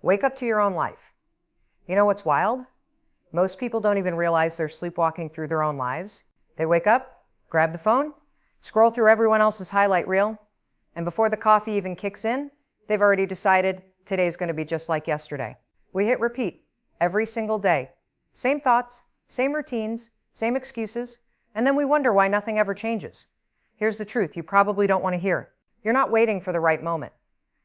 Wake up to your own life. You know what's wild? Most people don't even realize they're sleepwalking through their own lives. They wake up, grab the phone, scroll through everyone else's highlight reel, and before the coffee even kicks in, they've already decided today's going to be just like yesterday. We hit repeat every single day. Same thoughts, same routines, same excuses, and then we wonder why nothing ever changes. Here's the truth you probably don't want to hear. You're not waiting for the right moment.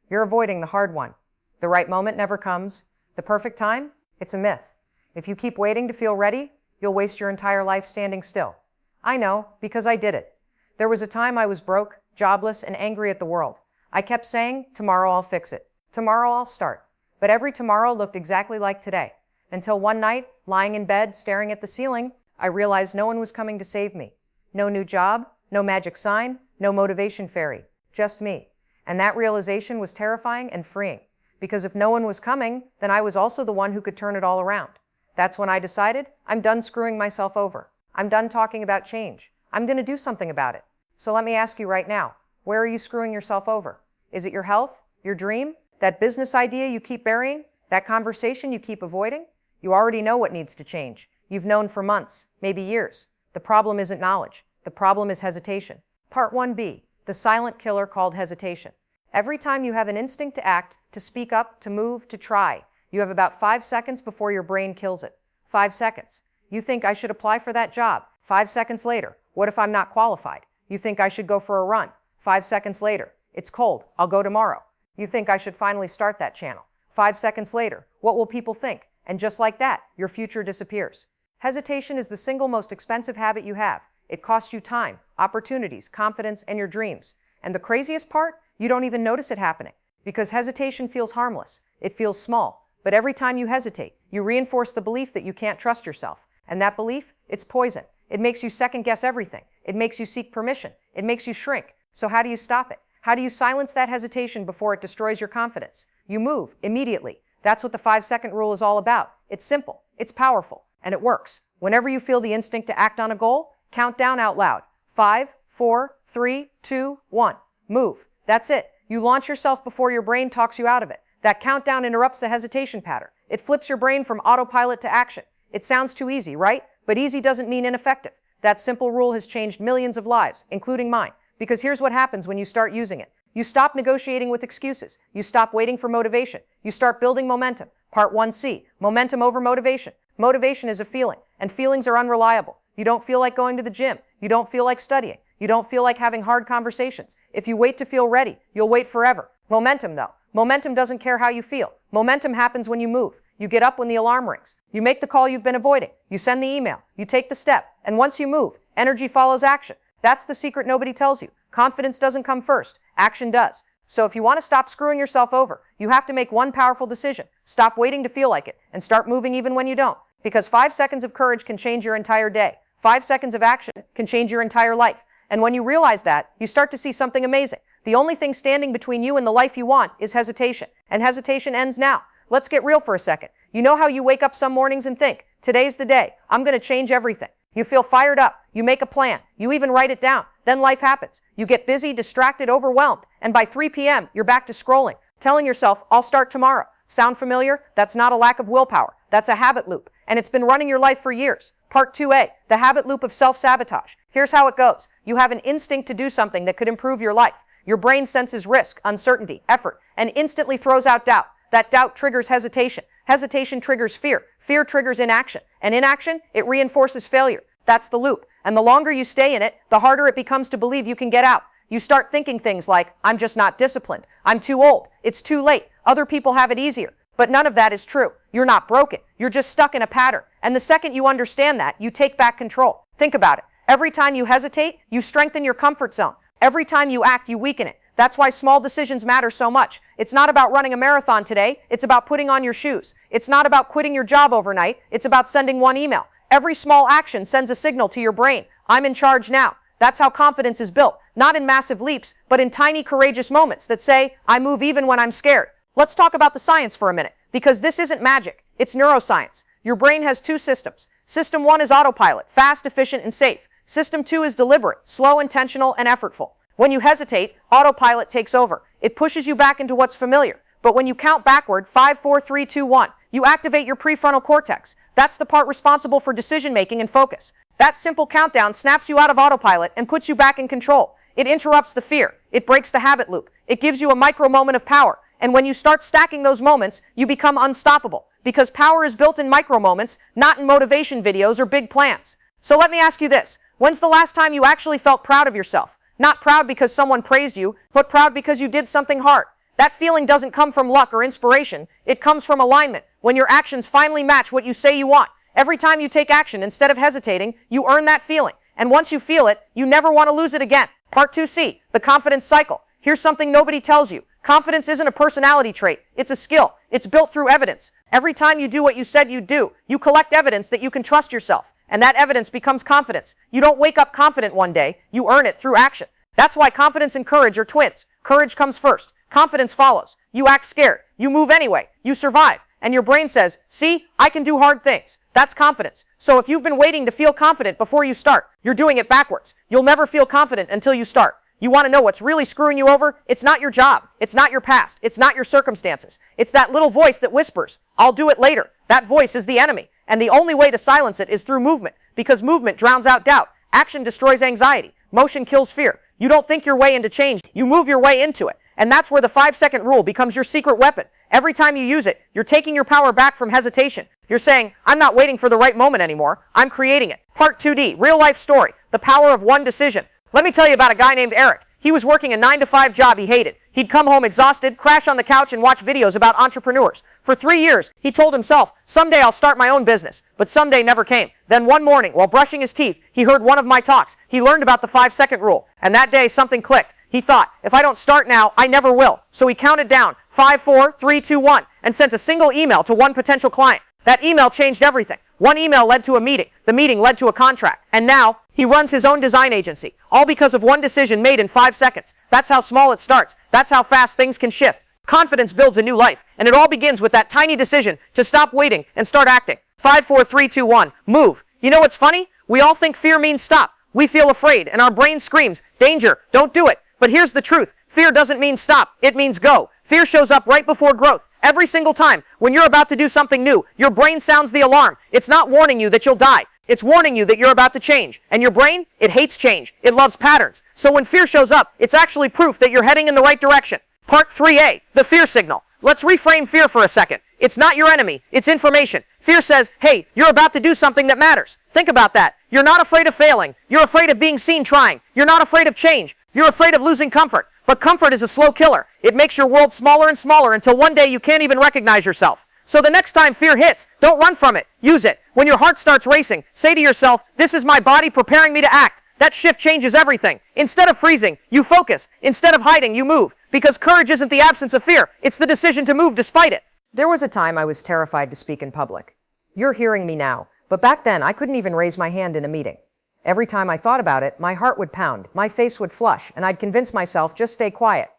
You're avoiding the hard one. The right moment never comes. The perfect time? It's a myth. If you keep waiting to feel ready, you'll waste your entire life standing still. I know, because I did it. There was a time I was broke, jobless, and angry at the world. I kept saying, tomorrow I'll fix it. Tomorrow I'll start. But every tomorrow looked exactly like today. Until one night, lying in bed, staring at the ceiling, I realized no one was coming to save me. No new job, no magic sign, no motivation fairy. Just me. And that realization was terrifying and freeing. Because if no one was coming, then I was also the one who could turn it all around. That's when I decided, I'm done screwing myself over. I'm done talking about change. I'm going to do something about it. So let me ask you right now, where are you screwing yourself over? Is it your health, your dream, that business idea you keep burying, that conversation you keep avoiding? You already know what needs to change. You've known for months, maybe years. The problem isn't knowledge. The problem is hesitation. Part 1B, the silent killer called hesitation. Every time you have an instinct to act, to speak up, to move, to try, you have about 5 seconds before your brain kills it. 5 seconds. You think I should apply for that job. 5 seconds later, what if I'm not qualified? You think I should go for a run. 5 seconds later, it's cold, I'll go tomorrow. You think I should finally start that channel. 5 seconds later, what will people think? And just like that, your future disappears. Hesitation is the single most expensive habit you have. It costs you time, opportunities, confidence, and your dreams. And the craziest part? You don't even notice it happening. Because hesitation feels harmless. It feels small. But every time you hesitate, you reinforce the belief that you can't trust yourself. And that belief, it's poison. It makes you second guess everything. It makes you seek permission. It makes you shrink. So how do you stop it? How do you silence that hesitation before it destroys your confidence? You move immediately. That's what the 5-second rule is all about. It's simple, it's powerful, and it works. Whenever you feel the instinct to act on a goal, count down out loud. 5, 4, 3, 2, 1. Move. That's it. You launch yourself before your brain talks you out of it. That countdown interrupts the hesitation pattern. It flips your brain from autopilot to action. It sounds too easy, right? But easy doesn't mean ineffective. That simple rule has changed millions of lives, including mine. Because here's what happens when you start using it. You stop negotiating with excuses. You stop waiting for motivation. You start building momentum. Part 1C, momentum over motivation. Motivation is a feeling, and feelings are unreliable. You don't feel like going to the gym. You don't feel like studying. You don't feel like having hard conversations. If you wait to feel ready, you'll wait forever. Momentum, though. Momentum doesn't care how you feel. Momentum happens when you move. You get up when the alarm rings. You make the call you've been avoiding. You send the email. You take the step. And once you move, energy follows action. That's the secret nobody tells you. Confidence doesn't come first. Action does. So if you want to stop screwing yourself over, you have to make one powerful decision. Stop waiting to feel like it and start moving even when you don't. Because 5 seconds of courage can change your entire day. 5 seconds of action can change your entire life. And when you realize that, you start to see something amazing. The only thing standing between you and the life you want is hesitation. And hesitation ends now. Let's get real for a second. You know how you wake up some mornings and think, today's the day. I'm going to change everything. You feel fired up. You make a plan. You even write it down. Then life happens. You get busy, distracted, overwhelmed. And by 3 p.m., you're back to scrolling, telling yourself, I'll start tomorrow. Sound familiar? That's not a lack of willpower. That's a habit loop. And it's been running your life for years. Part 2A, the habit loop of self-sabotage. Here's how it goes. You have an instinct to do something that could improve your life. Your brain senses risk, uncertainty, effort, and instantly throws out doubt. That doubt triggers hesitation. Hesitation triggers fear. Fear triggers inaction. And inaction, it reinforces failure. That's the loop. And the longer you stay in it, the harder it becomes to believe you can get out. You start thinking things like, I'm just not disciplined. I'm too old. It's too late. Other people have it easier. But none of that is true. You're not broken. You're just stuck in a pattern. And the second you understand that, you take back control. Think about it. Every time you hesitate, you strengthen your comfort zone. Every time you act, you weaken it. That's why small decisions matter so much. It's not about running a marathon today. It's about putting on your shoes. It's not about quitting your job overnight. It's about sending one email. Every small action sends a signal to your brain. I'm in charge now. That's how confidence is built. Not in massive leaps, but in tiny, courageous moments that say, I move even when I'm scared. Let's talk about the science for a minute, because this isn't magic. It's neuroscience. Your brain has 2 systems. System 1 is autopilot, fast, efficient, and safe. System 2 is deliberate, slow, intentional, and effortful. When you hesitate, autopilot takes over. It pushes you back into what's familiar. But when you count backward, 5, 4, 3, 2, 1, you activate your prefrontal cortex. That's the part responsible for decision-making and focus. That simple countdown snaps you out of autopilot and puts you back in control. It interrupts the fear. It breaks the habit loop. It gives you a micro moment of power. And when you start stacking those moments, you become unstoppable. Because power is built in micro moments, not in motivation videos or big plans. So let me ask you this. When's the last time you actually felt proud of yourself? Not proud because someone praised you, but proud because you did something hard. That feeling doesn't come from luck or inspiration. It comes from alignment, when your actions finally match what you say you want. Every time you take action, instead of hesitating, you earn that feeling. And once you feel it, you never want to lose it again. Part 2C, the confidence cycle. Here's something nobody tells you. Confidence isn't a personality trait. It's a skill. It's built through evidence. Every time you do what you said you'd do, you collect evidence that you can trust yourself. And that evidence becomes confidence. You don't wake up confident one day. You earn it through action. That's why confidence and courage are twins. Courage comes first. Confidence follows. You act scared. You move anyway. You survive. And your brain says, see, I can do hard things. That's confidence. So if you've been waiting to feel confident before you start, you're doing it backwards. You'll never feel confident until you start. You want to know what's really screwing you over? It's not your job. It's not your past. It's not your circumstances. It's that little voice that whispers, I'll do it later. That voice is the enemy. And the only way to silence it is through movement, because movement drowns out doubt. Action destroys anxiety. Motion kills fear. You don't think your way into change. You move your way into it. And that's where the 5-second rule becomes your secret weapon. Every time you use it, you're taking your power back from hesitation. You're saying, I'm not waiting for the right moment anymore. I'm creating it. Part 2D, real life story, the power of one decision. Let me tell you about a guy named Eric. He was working a 9-to-5 job he hated. He'd come home exhausted, crash on the couch, and watch videos about entrepreneurs. For 3 years, he told himself, someday I'll start my own business. But someday never came. Then one morning, while brushing his teeth, he heard one of my talks. He learned about the 5-second rule. And that day, something clicked. He thought, if I don't start now, I never will. So he counted down 5, 4, 3, 2, 1, and sent a single email to one potential client. That email changed everything. One email led to a meeting. The meeting led to a contract. And now, he runs his own design agency. All because of one decision made in 5 seconds. That's how small it starts. That's how fast things can shift. Confidence builds a new life. And it all begins with that tiny decision to stop waiting and start acting. 5, 4, 3, 2, 1. Move. You know what's funny? We all think fear means stop. We feel afraid, and our brain screams, danger, don't do it. But here's the truth. Fear doesn't mean stop. It means go. Fear shows up right before growth. Every single time. When you're about to do something new, your brain sounds the alarm. It's not warning you that you'll die. It's warning you that you're about to change. And your brain, it hates change. It loves patterns. So when fear shows up, it's actually proof that you're heading in the right direction. Part 3A, the fear signal. Let's reframe fear for a second. It's not your enemy. It's information. Fear says, hey, you're about to do something that matters. Think about that. You're not afraid of failing. You're afraid of being seen trying. You're not afraid of change. You're afraid of losing comfort. But comfort is a slow killer. It makes your world smaller and smaller until one day you can't even recognize yourself. So the next time fear hits, don't run from it. Use it. When your heart starts racing, say to yourself, this is my body preparing me to act. That shift changes everything. Instead of freezing, you focus. Instead of hiding, you move. Because courage isn't the absence of fear. It's the decision to move despite it. There was a time I was terrified to speak in public. You're hearing me now, but back then I couldn't even raise my hand in a meeting. Every time I thought about it, my heart would pound, my face would flush, and I'd convince myself, just stay quiet.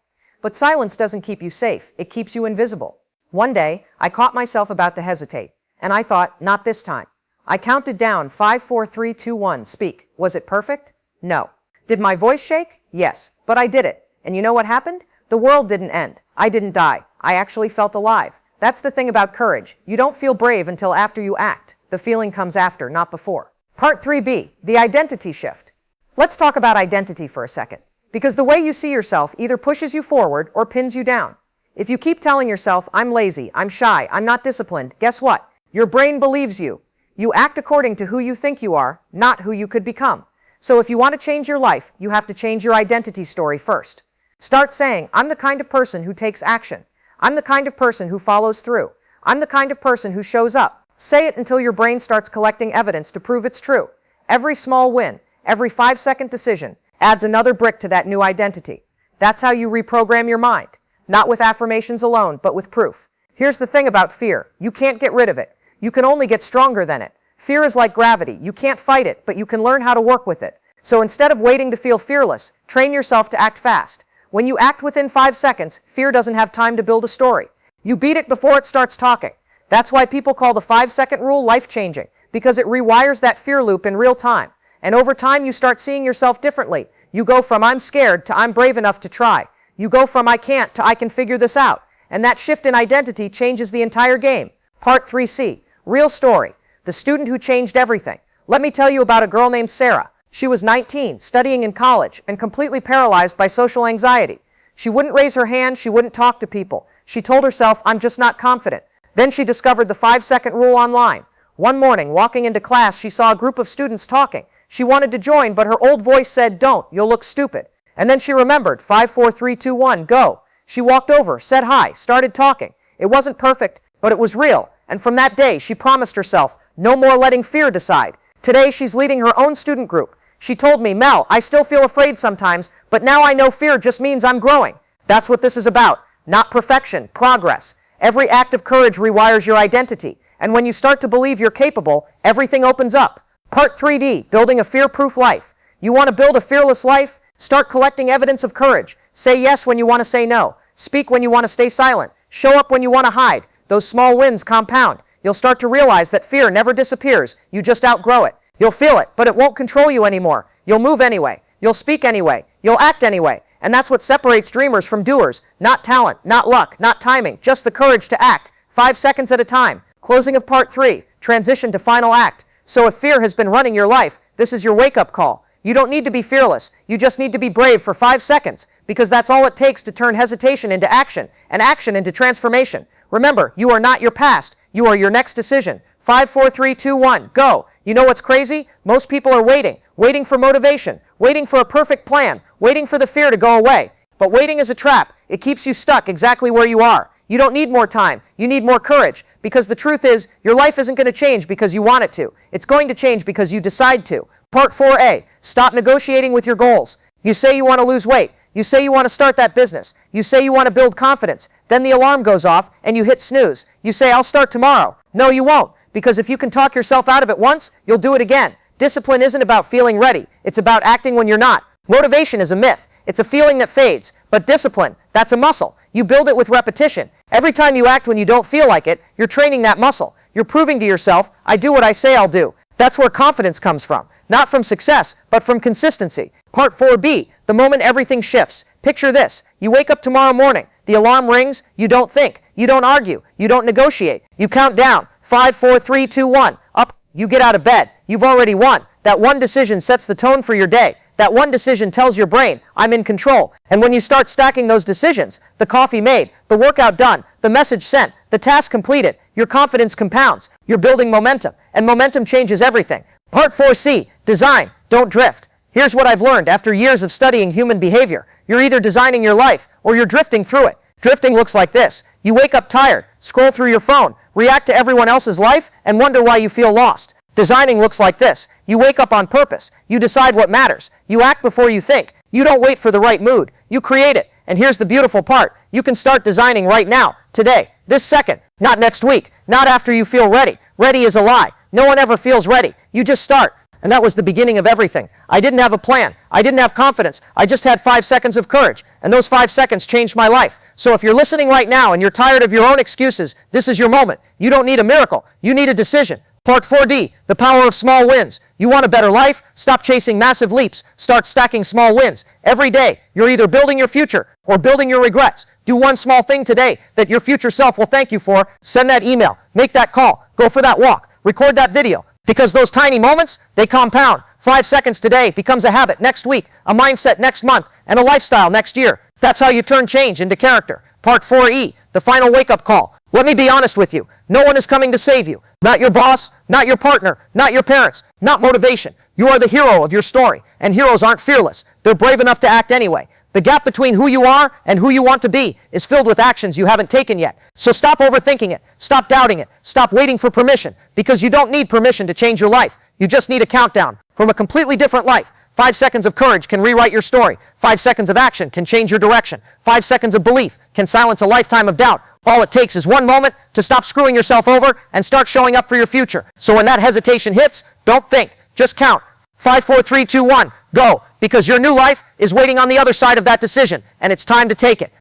But silence doesn't keep you safe. It keeps you invisible. One day, I caught myself about to hesitate, and I thought, not this time. I counted down 5, 4, 3, 2, 1, speak. Was it perfect? No. Did my voice shake? Yes, but I did it. And you know what happened? The world didn't end. I didn't die. I actually felt alive. That's the thing about courage. You don't feel brave until after you act. The feeling comes after, not before. Part 3B, the identity shift. Let's talk about identity for a second. Because the way you see yourself either pushes you forward or pins you down. If you keep telling yourself, I'm lazy, I'm shy, I'm not disciplined, guess what? Your brain believes you. You act according to who you think you are, not who you could become. So if you want to change your life, you have to change your identity story first. Start saying, I'm the kind of person who takes action. I'm the kind of person who follows through. I'm the kind of person who shows up. Say it until your brain starts collecting evidence to prove it's true. Every small win, every 5-second decision adds another brick to that new identity. That's how you reprogram your mind. Not with affirmations alone, but with proof. Here's the thing about fear. You can't get rid of it. You can only get stronger than it. Fear is like gravity. You can't fight it, but you can learn how to work with it. So instead of waiting to feel fearless, train yourself to act fast. When you act within 5 seconds, fear doesn't have time to build a story. You beat it before it starts talking. That's why people call the 5-second rule life-changing, because it rewires that fear loop in real time. And over time, you start seeing yourself differently. You go from I'm scared to I'm brave enough to try. You go from I can't to I can figure this out. and that shift in identity changes the entire game. Part 3C, real story, the student who changed everything. Let me tell you about a girl named Sarah. She was 19, studying in college, and completely paralyzed by social anxiety. She wouldn't raise her hand, she wouldn't talk to people. She told herself, I'm just not confident. Then she discovered the 5-second rule online. One morning, walking into class, she saw a group of students talking. She wanted to join, but her old voice said, don't, you'll look stupid. And then she remembered, 5, 4, 3, 2, 1, go. She walked over, said hi, started talking. It wasn't perfect, but it was real. And from that day, she promised herself, no more letting fear decide. Today, she's leading her own student group. She told me, Mel, I still feel afraid sometimes, but now I know fear just means I'm growing. That's what this is about. Not perfection, progress. Every act of courage rewires your identity. And when you start to believe you're capable, everything opens up. Part 3D, building a fear-proof life. You want to build a fearless life? Start collecting evidence of courage. Say yes when you want to say no. Speak when you want to stay silent. Show up when you want to hide. Those small wins compound. You'll start to realize that fear never disappears. You just outgrow it. You'll feel it, but it won't control you anymore. You'll move anyway. You'll speak anyway. You'll act anyway. And that's what separates dreamers from doers. Not talent, not luck, not timing, just the courage to act. 5 seconds at a time. Closing of part 3. Transition to final act. So if fear has been running your life, this is your wake-up call. You don't need to be fearless. You just need to be brave for 5 seconds, because that's all it takes to turn hesitation into action, and action into transformation. Remember, you are not your past. You are your next decision. 5, 4, 3, 2, 1, go. You know what's crazy? Most people are waiting for motivation, waiting for a perfect plan, waiting for the fear to go away. But waiting is a trap. It keeps you stuck exactly where you are. You don't need more time. You need more courage. Because the truth is, your life isn't going to change because you want it to. It's going to change because you decide to. Part 4A, stop negotiating with your goals. You say you want to lose weight. You say you want to start that business. You say you want to build confidence. Then the alarm goes off and you hit snooze. You say, I'll start tomorrow. No, you won't. Because if you can talk yourself out of it once, you'll do it again. Discipline isn't about feeling ready. It's about acting when you're not. Motivation is a myth. It's a feeling that fades. But discipline, that's a muscle. You build it with repetition. Every time you act when you don't feel like it, you're training that muscle. You're proving to yourself, I do what I say I'll do. That's where confidence comes from. Not from success, but from consistency. Part 4B, the moment everything shifts. Picture this. You wake up tomorrow morning. The alarm rings. You don't think. You don't argue. You don't negotiate. You count down. 5, 4, 3, 2, 1. Up. You get out of bed. You've already won. That one decision sets the tone for your day. That one decision tells your brain, I'm in control. And when you start stacking those decisions, the coffee made, the workout done, the message sent, the task completed, your confidence compounds. You're building momentum, and momentum changes everything. Part 4C, design, don't drift. Here's what I've learned after years of studying human behavior. You're either designing your life, or you're drifting through it. Drifting looks like this. You wake up tired, scroll through your phone, react to everyone else's life, and wonder why you feel lost. Designing looks like this. You wake up on purpose. You decide what matters. You act before you think. You don't wait for the right mood. You create it. And here's the beautiful part. You can start designing right now, today, this second, not next week, not after you feel ready. Ready is a lie. No one ever feels ready. You just start. And that was the beginning of everything. I didn't have a plan. I didn't have confidence. I just had 5 seconds of courage. And those 5 seconds changed my life. So if you're listening right now and you're tired of your own excuses, this is your moment. You don't need a miracle. You need a decision. Part 4D, the power of small wins. You want a better life? Stop chasing massive leaps. Start stacking small wins. Every day, you're either building your future or building your regrets. Do one small thing today that your future self will thank you for. Send that email. Make that call. Go for that walk. Record that video. Because those tiny moments, they compound. 5 seconds today becomes a habit next week, a mindset next month, and a lifestyle next year. That's how you turn change into character. Part 4E, the final wake-up call. Let me be honest with you. No one is coming to save you. Not your boss, not your partner, not your parents, not motivation. You are the hero of your story, and heroes aren't fearless. They're brave enough to act anyway. The gap between who you are and who you want to be is filled with actions you haven't taken yet. So stop overthinking it. Stop doubting it. Stop waiting for permission, because you don't need permission to change your life. You just need a countdown from a completely different life. 5 seconds of courage can rewrite your story. 5 seconds of action can change your direction. 5 seconds of belief can silence a lifetime of doubt. All it takes is one moment to stop screwing yourself over and start showing up for your future. So when that hesitation hits, don't think, just count. 5, 4, 3, 2, 1, go. Because your new life is waiting on the other side of that decision, and it's time to take it.